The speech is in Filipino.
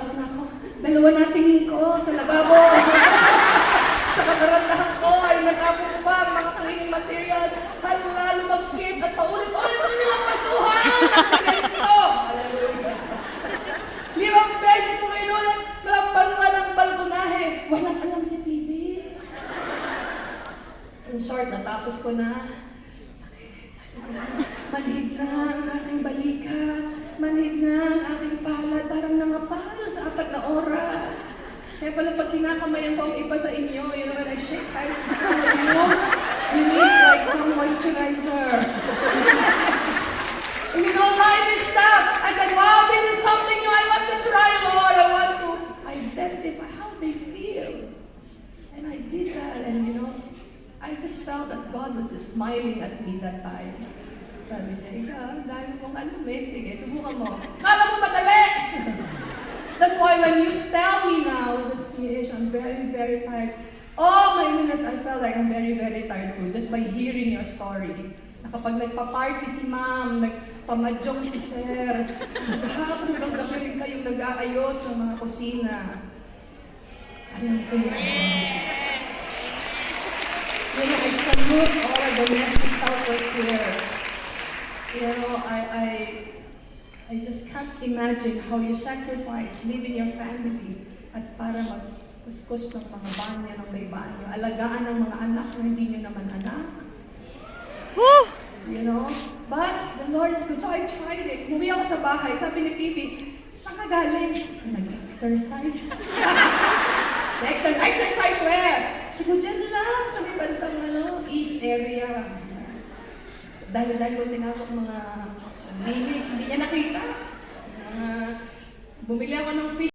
lumabas na ako. Dalawa na tingin ko sa lababo. Sa katarantahan ko ay natapos ko pa ang mga cleaning materials. Hala, lumagkit at paulit-ulit ang nilang pasuhan. Ito! Hallelujah. 5 beses ko kinulit, malampasan ng balkonahe. Walang alam si PB. In short, natapos ko na. Sakit. Manhid na ang aking balikat. Manhid na ang aking palad. Parang nangapal sa 4 na oras. Kaya pala pag kinakamayan ko ang iba sa inyo, you know, when I shake hands with some of you need like some moisturizer. And you know, life is tough. I said, wow, this is something new. I want to try, Lord. I want to identify how they feel. And I did that, and you know, I just felt that God was just smiling at me that time. Sabi niya, ikaw, dahil mong alam eh, sige, subukan mo. Kala mo madali! That's why when you tell me now, as a PH, I'm very, very tired. Oh my goodness, I felt like I'm very, very tired too, just by hearing your story. Na kapag nagpa-party si ma'am, nagpamadyong si sir, hapon bang gabi rin kayong nag-aayos sa mga kusina. Alam ko yan. You know, I salute all our domestic helpers here. You know, I just can't imagine how you sacrifice leaving your family at para magkuskus ng mga banyo ng may banyo, alagaan ng mga anak na hindi nyo naman anak. You know? But the Lord is good. So I tried it. Umuwi ako sa bahay. Sabi ni Pipi, saan ka galing? Nag-exercise. Exercise where? Sabi ko, dyan lang. Sa may bandang east area. Dahil ko tinawag mga bilis. Hindi niya nakita. Bumili ako ng fish.